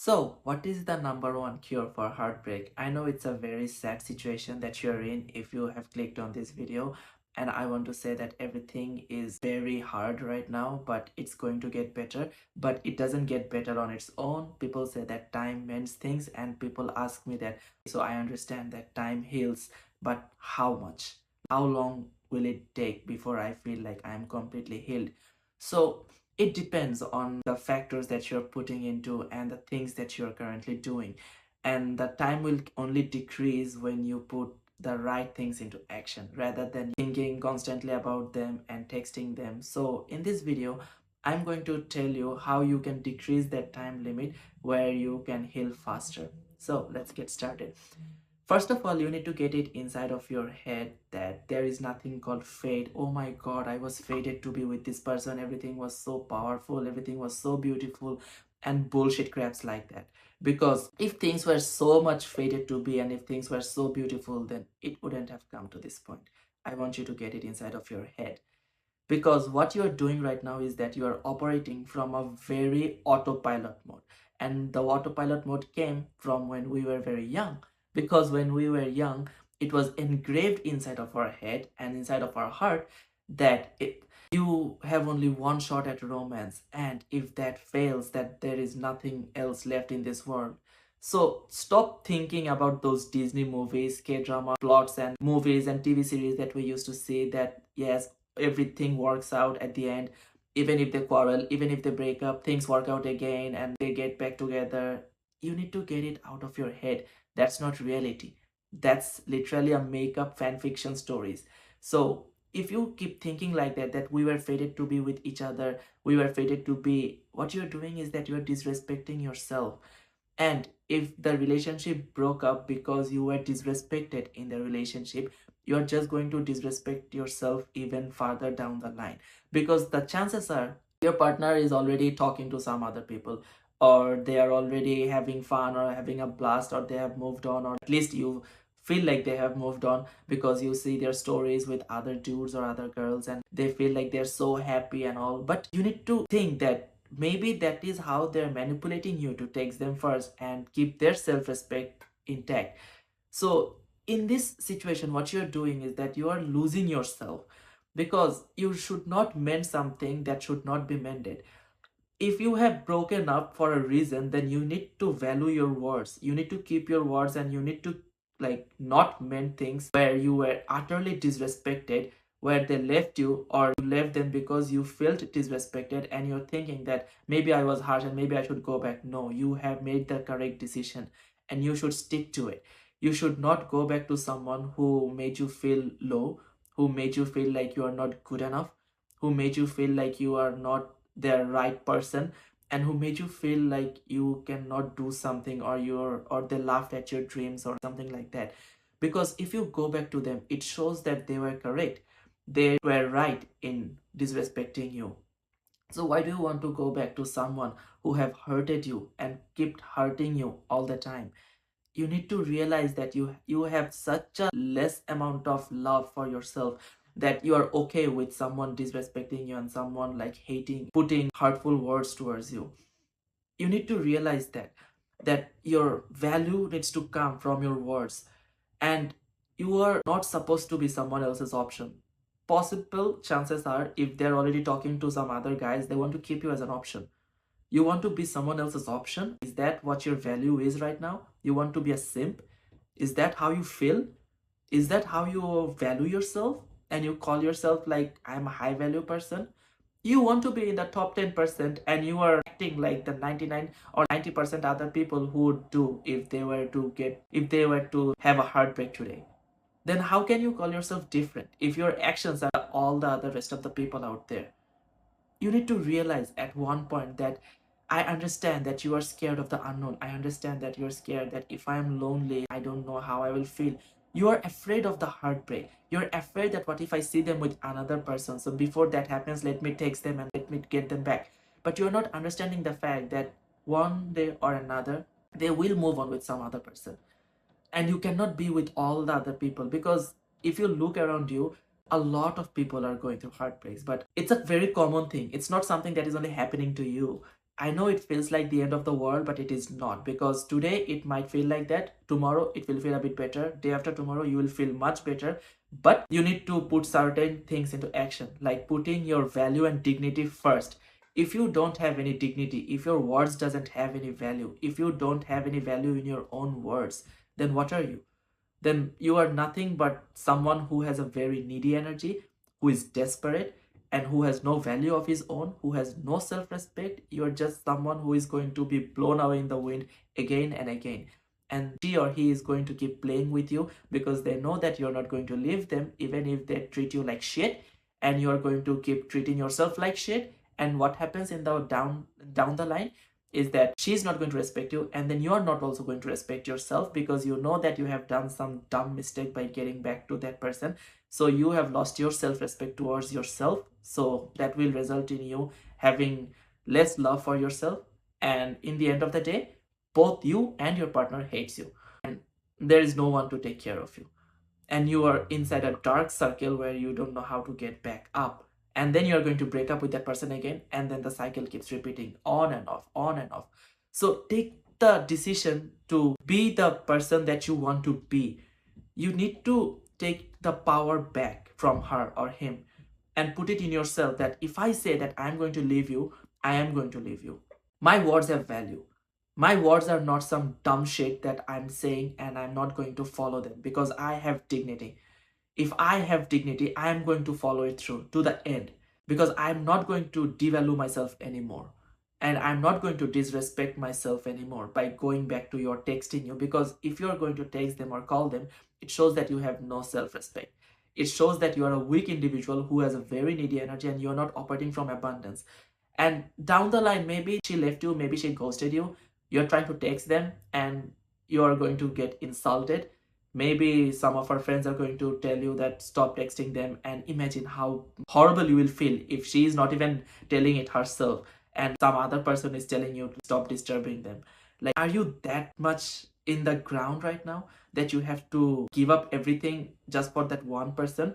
So, what is the number one cure for heartbreak? I know it's a very sad situation that you're in if you have clicked on this video, and I want to say that everything is very hard right now, but it's going to get better. But it doesn't get better on its own. People say that time mends things, and people ask me that. So, I understand that time heals, but how much? How long will it take before I feel like I am completely healed? So, it depends on the factors that you're putting into and the things that you're currently doing, and the time will only decrease when you put the right things into action rather than thinking constantly about them and texting them. So in this video, I'm going to tell you how you can decrease that time limit where you can heal faster. So let's get started. First of all, you need to get it inside of your head that there is nothing called fate. Oh my god, I was fated to be with this person. Everything was so powerful, everything was so beautiful, and bullshit craps like that. Because if things were so much fated to be and if things were so beautiful, then it wouldn't have come to this point. I want you to get it inside of your head. Because what you are doing right now is that you are operating from a very autopilot mode, and the autopilot mode came from when we were very young, because when we were young it was engraved inside of our head and inside of our heart that you have only one shot at romance, and if that fails, that there is nothing else left in this world. So stop thinking about those Disney movies, K-drama plots and movies and TV series that we used to see, that yes, everything works out at the end. Even if they quarrel, even if they break up, things work out again and they get back together. You need to get it out of your head. That's not reality. That's literally a make-up fan fiction stories. So if you keep thinking like that we were fated to be with each other, we were fated to be, what you're doing is that you're disrespecting yourself. And if the relationship broke up because you were disrespected in the relationship, you're just going to disrespect yourself even farther down the line, because the chances are your partner is already talking to some other people, or they are already having fun or having a blast, or they have moved on, or at least you feel like they have moved on because you see their stories with other dudes or other girls and they feel like they're so happy and all. But you need to think that maybe that is how they're manipulating you to text them first and keep their self-respect intact. So in this situation, what you're doing is that you are losing yourself, because you should not mend something that should not be mended. If you have broken up for a reason, then you need to value your words, you need to keep your words, and you need to like not mend things where you were utterly disrespected, where they left you or you left them because you felt disrespected and you're thinking that maybe I was harsh and maybe I should go back. No, you have made the correct decision and you should stick to it. You should not go back to someone who made you feel low, who made you feel like you are not good enough, who made you feel like you are not the right person, and who made you feel like you cannot do something, or they laughed at your dreams or something like that. Because if you go back to them, it shows that they were correct, they were right in disrespecting you. So why do you want to go back to someone who have hurted you and kept hurting you all the time? You need to realize that you have such a less amount of love for yourself that you are okay with someone disrespecting you and someone like hating, putting hurtful words towards you. You need to realize that your value needs to come from your words, and you are not supposed to be someone else's option. Possible chances are, if they're already talking to some other guys, they want to keep you as an option. You want to be someone else's option? Is that what your value is right now? You want to be a simp? Is that how you feel? Is that how you value yourself? And you call yourself like, I'm a high value person? You want to be in the top 10% and you are acting like the 99 or 90% other people who would do if they were to have a heartbreak today. Then how can you call yourself different if your actions are all the other rest of the people out there? You need to realize at one point that I understand that you are scared of the unknown. I understand that you're scared that if I'm lonely, I don't know how I will feel. You are afraid of the heartbreak. You're afraid that what if I see them with another person? So before that happens, let me text them and let me get them back. But you're not understanding the fact that one day or another, they will move on with some other person. And you cannot be with all the other people, because if you look around you, a lot of people are going through heartbreaks, but it's a very common thing. It's not something that is only happening to you. I know it feels like the end of the world, but it is not, because today it might feel like that. Tomorrow it will feel a bit better. Day after tomorrow you will feel much better. But you need to put certain things into action, like putting your value and dignity first. If you don't have any dignity, if your words doesn't have any value, if you don't have any value in your own words, then what are you? Then you are nothing but someone who has a very needy energy, who is desperate, and who has no value of his own, who has no self respect. You are just someone who is going to be blown away in the wind again and again. And she or he is going to keep playing with you because they know that you're not going to leave them, even if they treat you like shit, and you're going to keep treating yourself like shit. And what happens in the down the line is that she's not going to respect you, and then you're not also going to respect yourself, because you know that you have done some dumb mistake by getting back to that person. So you have lost your self-respect towards yourself, so that will result in you having less love for yourself. And in the end of the day, both you and your partner hates you, and there is no one to take care of you, and you are inside a dark circle where you don't know how to get back up. And then you're going to break up with that person again, and then the cycle keeps repeating on and off, on and off. So take the decision to be the person that you want to be. You need to take the power back from her or him and put it in yourself that if I say that I'm going to leave you, I am going to leave you. My words have value. My words are not some dumb shit that I'm saying, and I'm not going to follow them because I have dignity. If I have dignity, I am going to follow it through to the end, because I'm not going to devalue myself anymore. And I'm not going to disrespect myself anymore by going back to your texting you, because if you're going to text them or call them, it shows that you have no self respect. It shows that you are a weak individual who has a very needy energy, and you're not operating from abundance. And down the line, maybe she left you, maybe she ghosted you, you're trying to text them and you're going to get insulted. Maybe some of our friends are going to tell you that stop texting them, and imagine how horrible you will feel if she is not even telling it herself and some other person is telling you to stop disturbing them. Like, are you that much in the ground right now that you have to give up everything just for that one person?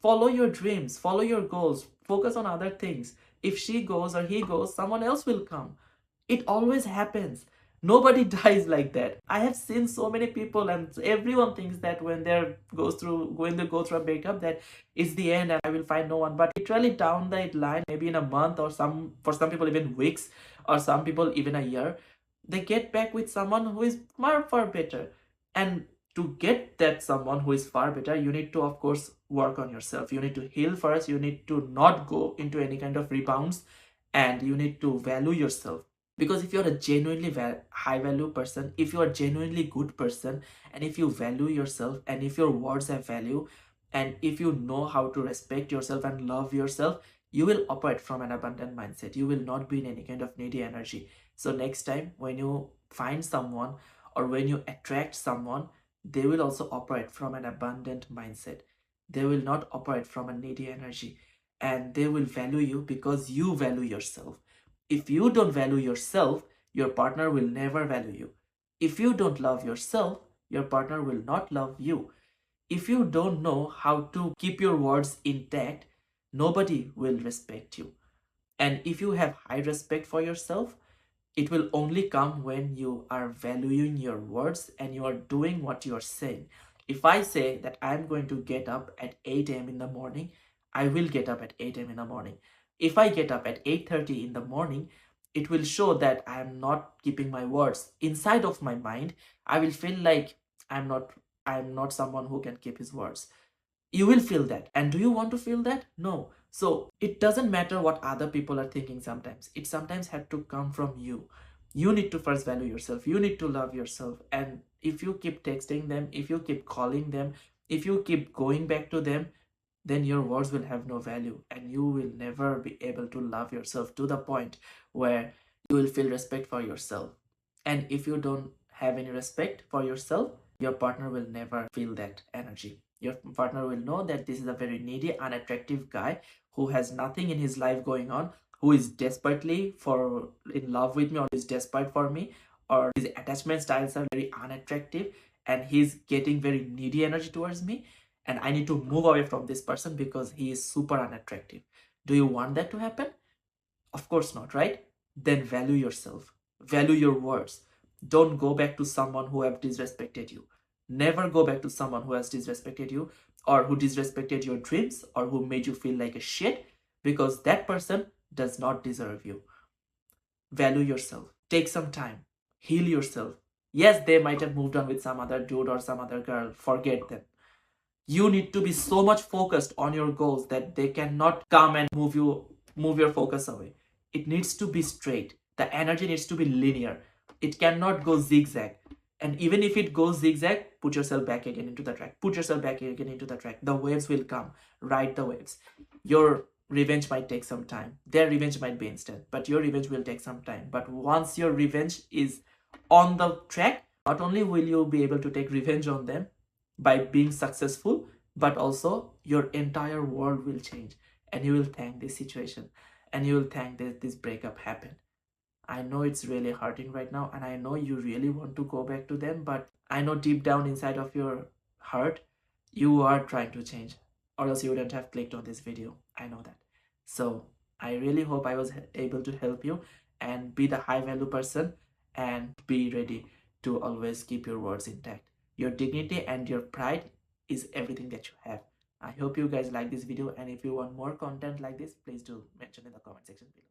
Follow your dreams, follow your goals, focus on other things. If she goes or he goes, someone else will come. It always happens. Nobody dies like that. I have seen so many people, and everyone thinks that when they go through a breakup, that it's the end and I will find no one. But literally down the line, maybe in a month, or for some people even weeks, or some people even a year, they get back with someone who is far better. And to get that someone who is far better, you need to, of course, work on yourself. You need to heal first. You need to not go into any kind of rebounds, and you need to value yourself. Because if you're a genuinely high value person, if you are a genuinely good person, and if you value yourself, and if your words have value, and if you know how to respect yourself and love yourself, you will operate from an abundant mindset. You will not be in any kind of needy energy. So next time when you find someone, or when you attract someone, they will also operate from an abundant mindset. They will not operate from a needy energy, and they will value you because you value yourself. If you don't value yourself, your partner will never value you. If you don't love yourself, your partner will not love you. If you don't know how to keep your words intact, nobody will respect you. And if you have high respect for yourself, it will only come when you are valuing your words and you are doing what you are saying. If I say that I'm going to get up at 8 a.m. in the morning, I will get up at 8 a.m. in the morning. If I get up at 8:30 in the morning, it will show that I am not keeping my words. Inside of my mind, I will feel like I'm not I'm not someone who can keep his words. You will feel that. And do you want to feel that? No. So it doesn't matter what other people are thinking sometimes. It sometimes had to come from you. You need to first value yourself. You need to love yourself. And if you keep texting them, if you keep calling them, if you keep going back to them, then your words will have no value, and you will never be able to love yourself to the point where you will feel respect for yourself. And if you don't have any respect for yourself, your partner will never feel that energy. Your partner will know that this is a very needy, unattractive guy who has nothing in his life going on, who is desperately for in love with me, or is desperate for me, or his attachment styles are very unattractive, and he's getting very needy energy towards me, and I need to move away from this person because he is super unattractive. Do you want that to happen? Of course not, right? then value yourself, value your words. Don't go back to someone who have disrespected you. Never go back to someone who has disrespected you, or who disrespected your dreams, or who made you feel like a shit, because that person does not deserve you. Value yourself. Take some time. Heal yourself. Yes, they might have moved on with some other dude or some other girl. Forget them. You need to be so much focused on your goals that they cannot come and move your focus away. It needs to be straight. The energy needs to be linear. It cannot go zigzag. And even if it goes zigzag, put yourself back again into the track. Put yourself back again into the track. The waves will come. Ride the waves. Your revenge might take some time. Their revenge might be instant, but your revenge will take some time. But once your revenge is on the track, not only will you be able to take revenge on them by being successful, but also your entire world will change, and you will thank this situation, and you will thank that this breakup happened. I know it's really hurting right now, and I know you really want to go back to them, but I know deep down inside of your heart, you are trying to change, or else you wouldn't have clicked on this video. I know that. So I really hope I was able to help you, and be the high value person, and be ready to always keep your words intact. Your dignity and your pride is everything that you have. I hope you guys like this video, and if you want more content like this, please do mention in the comment section below.